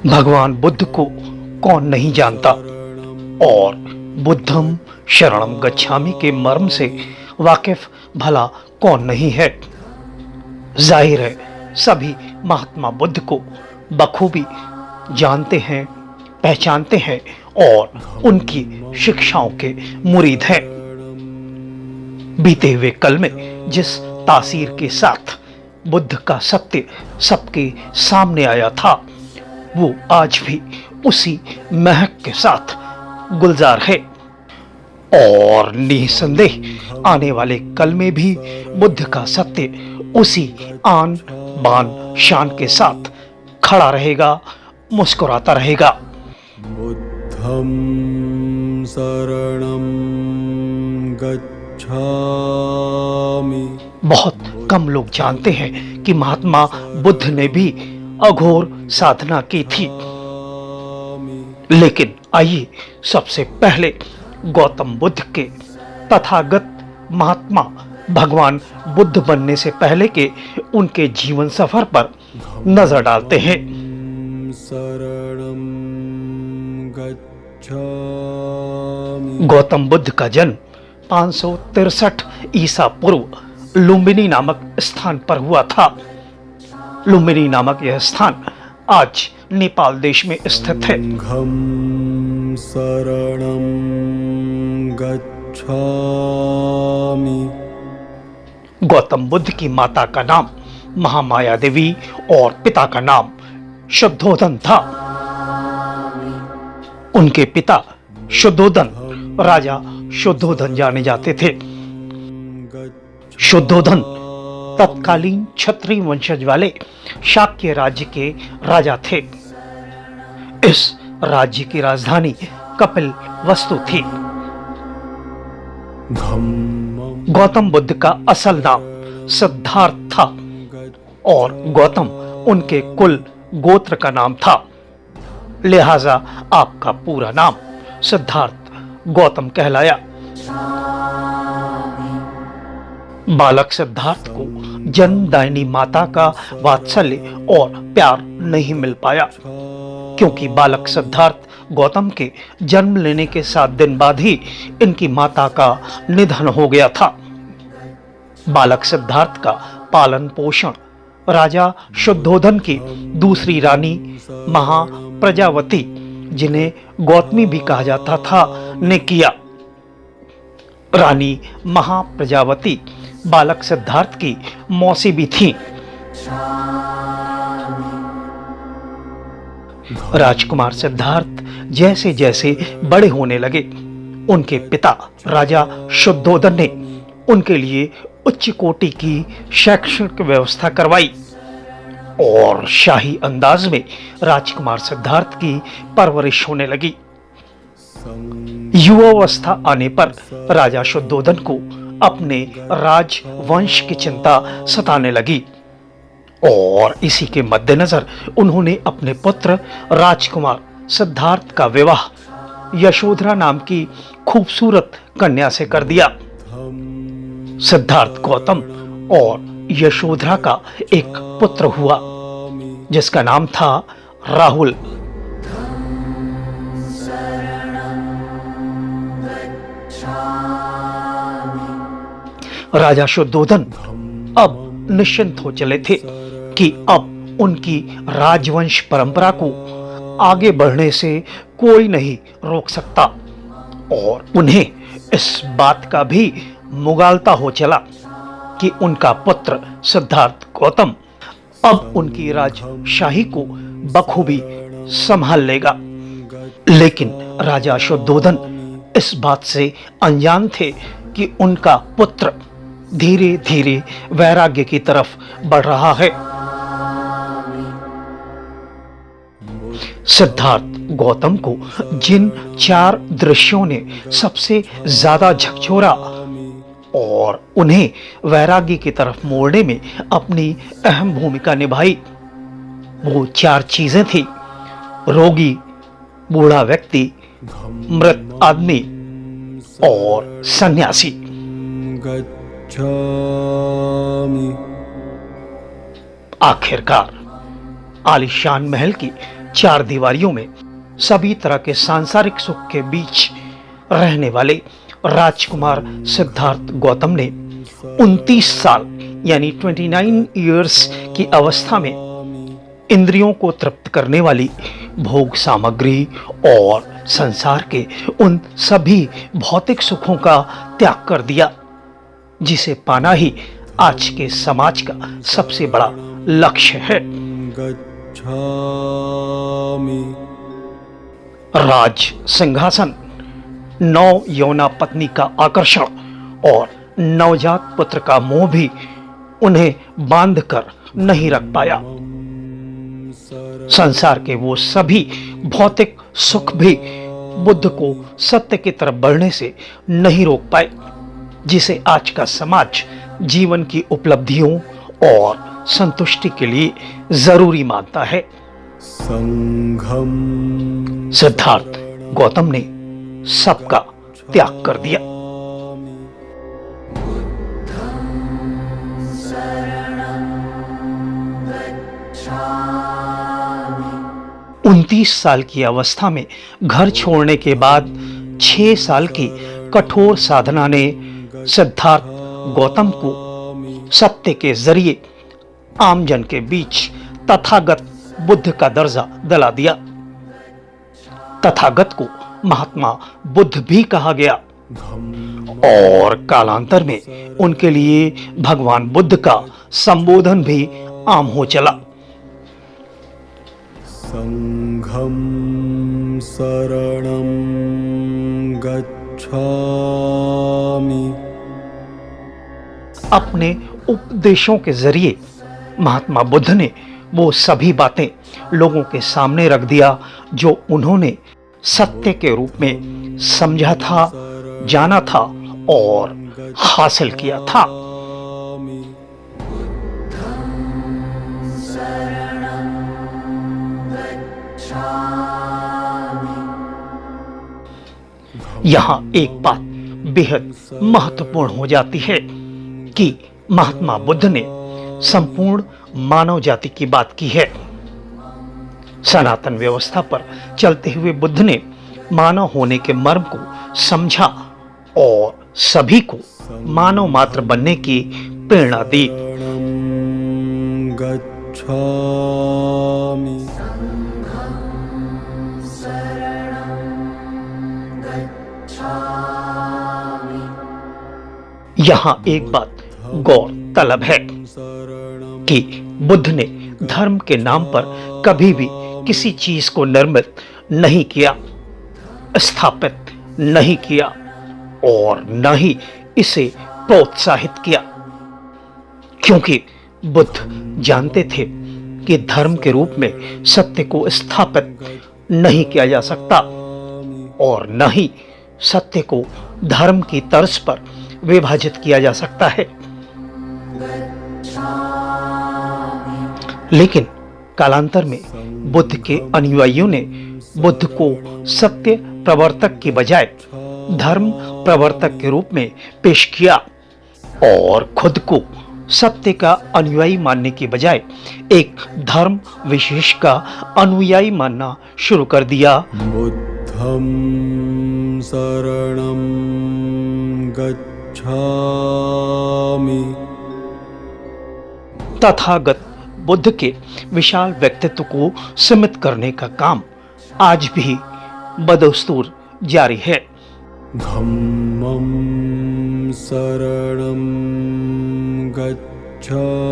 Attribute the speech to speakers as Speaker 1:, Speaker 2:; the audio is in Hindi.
Speaker 1: भगवान बुद्ध को कौन नहीं जानता और बुद्धम शरणम गच्छामि के मर्म से वाकिफ भला कौन नहीं है। जाहिर है सभी महात्मा बुद्ध को बखूबी जानते हैं, पहचानते हैं और उनकी शिक्षाओं के मुरीद हैं। बीते हुए कल में जिस तासीर के साथ बुद्ध का सत्य सबके सामने आया था, वो आज भी उसी महक के साथ गुलजार है और निसंदेह आने वाले कल में भी बुद्ध का सत्य उसी आन बान शान के साथ खड़ा रहेगा, मुस्कुराता रहेगा।
Speaker 2: बुद्धं शरणं गच्छामि।
Speaker 1: बहुत कम लोग जानते हैं कि महात्मा बुद्ध ने भी अघोर साधना की थी, लेकिन आइए सबसे पहले गौतम बुद्ध के तथागत महात्मा भगवान बुद्ध बनने से पहले के उनके जीवन सफर पर नजर डालते हैं।
Speaker 2: शरणं गच्छामि।
Speaker 1: गौतम बुद्ध का जन्म 563 ईसा पूर्व लुम्बिनी नामक स्थान पर हुआ था। लुम्बिनी नामक यह स्थान आज नेपाल देश में स्थित है।
Speaker 2: संघं शरणं गच्छामि।
Speaker 1: गौतम बुद्ध की माता का नाम महामाया देवी और पिता का नाम शुद्धोधन था। उनके पिता शुद्धोधन राजा शुद्धोधन जाने जाते थे। शुद्धोधन तत्कालीन क्षत्रिय वंशज वाले शाक्य राज्य के राजा थे। इस राज्य की राजधानी कपिल वस्तु थी। गौतम बुद्ध का असल नाम सिद्धार्थ था और गौतम उनके कुल गोत्र का नाम था। लिहाजा आपका पूरा नाम सिद्धार्थ गौतम कहलाया। बालक सिद्धार्थ को जन्मदायिनी माता का वात्सल्य और प्यार नहीं मिल पाया, क्योंकि बालक सिद्धार्थ गौतम के जन्म लेने के 7 दिन बाद ही इनकी माता का निधन हो गया था। बालक सिद्धार्थ का पालन पोषण राजा शुद्धोधन की दूसरी रानी महाप्रजावती, जिन्हें गौतमी भी कहा जाता था, ने किया। रानी महाप्रजावती बालक सिद्धार्थ की मौसी भी थी। राजकुमार सिद्धार्थ जैसे जैसे बड़े होने लगे, उनके पिता राजा शुद्धोधन ने उनके लिए उच्च कोटि की शैक्षणिक व्यवस्था करवाई और शाही अंदाज में राजकुमार सिद्धार्थ की परवरिश होने लगी। युवावस्था आने पर राजा शुद्धोधन को अपने राजवंश की चिंता सताने लगी और इसी के मद्देनजर उन्होंने अपने पुत्र राजकुमार सिद्धार्थ का विवाह यशोधरा नाम की खूबसूरत कन्या से कर दिया। सिद्धार्थ गौतम और यशोधरा का एक पुत्र हुआ जिसका नाम था राहुल। राजा शुद्धोधन अब निश्चिंत हो चले थे कि अब उनकी राजवंश परंपरा को आगे बढ़ने से कोई नहीं रोक सकता और उन्हें इस बात का भी मुगालता हो चला कि उनका पुत्र सिद्धार्थ गौतम अब उनकी राजशाही को बखूबी संभाल लेगा। लेकिन राजा शुद्धोधन इस बात से अनजान थे कि उनका पुत्र धीरे धीरे वैराग्य की तरफ बढ़ रहा है। सिद्धार्थ गौतम को जिन 4 दृश्यों ने सबसे ज्यादा झकझोरा और उन्हें वैराग्य की तरफ मोड़ने में अपनी अहम भूमिका निभाई, वो 4 चीजें थी: रोगी, बूढ़ा व्यक्ति, मृत आदमी और सन्यासी। आखिरकार आलीशान महल की चार दीवारियों में सभी तरह के सांसारिक सुख के बीच रहने वाले राजकुमार सिद्धार्थ गौतम ने 29 साल यानी 29 इयर्स की अवस्था में इंद्रियों को तृप्त करने वाली भोग सामग्री और संसार के उन सभी भौतिक सुखों का त्याग कर दिया जिसे पाना ही आज के समाज का सबसे बड़ा लक्ष्य है।
Speaker 2: गच्छामि
Speaker 1: राज सिंहासन, नौ यौना पत्नी का आकर्षण और नवजात पुत्र का मोह भी उन्हें बांध कर नहीं रख पाया। संसार के वो सभी भौतिक सुख भी बुद्ध को सत्य की तरफ बढ़ने से नहीं रोक पाए जिसे आज का समाज जीवन की उपलब्धियों और संतुष्टि के लिए जरूरी मानता है।
Speaker 2: संघम
Speaker 1: सिद्धार्थ गौतम ने सबका त्याग कर दिया। 29 साल की अवस्था में घर छोड़ने के बाद 6 साल की कठोर साधना ने सिद्धार्थ गौतम को सत्य के जरिए आमजन के बीच तथागत बुद्ध का दर्जा दिला दिया। तथागत को महात्मा बुद्ध भी कहा गया और कालांतर में उनके लिए भगवान बुद्ध का संबोधन भी आम हो चला।
Speaker 2: संघम शरणं गच्छामि।
Speaker 1: अपने उपदेशों के जरिए महात्मा बुद्ध ने वो सभी बातें लोगों के सामने रख दिया जो उन्होंने सत्य के रूप में समझा था, जाना था और हासिल किया था। यहाँ एक बात बेहद महत्वपूर्ण हो जाती है कि महात्मा बुद्ध ने संपूर्ण मानव जाति की बात की है। सनातन व्यवस्था पर चलते हुए बुद्ध ने मानव होने के मर्म को समझा और सभी को मानव मात्र बनने की प्रेरणा दी।
Speaker 2: गच्छामि।
Speaker 1: यहाँ एक बात गौर तलब है कि बुद्ध ने धर्म के नाम पर कभी भी किसी चीज को निर्मित नहीं किया, स्थापित नहीं किया और न ही इसे प्रोत्साहित किया, क्योंकि बुद्ध जानते थे कि धर्म के रूप में सत्य को स्थापित नहीं किया जा सकता और न ही सत्य को धर्म की तर्ज पर विभाजित किया जा सकता है। लेकिन कालांतर में बुद्ध के अनुयायियों ने बुद्ध को सत्य प्रवर्तक की बजाय धर्म प्रवर्तक के रूप में पेश किया और खुद को सत्य का अनुयायी मानने की बजाय एक धर्म विशेष का अनुयायी मानना शुरू कर दिया।
Speaker 2: बुद्धं शरणं गच्छामि।
Speaker 1: तथागत बुद्ध के विशाल व्यक्तित्व को सीमित करने का काम आज भी बदस्तूर जारी है।
Speaker 2: धम्मं शरणं गच्छामि।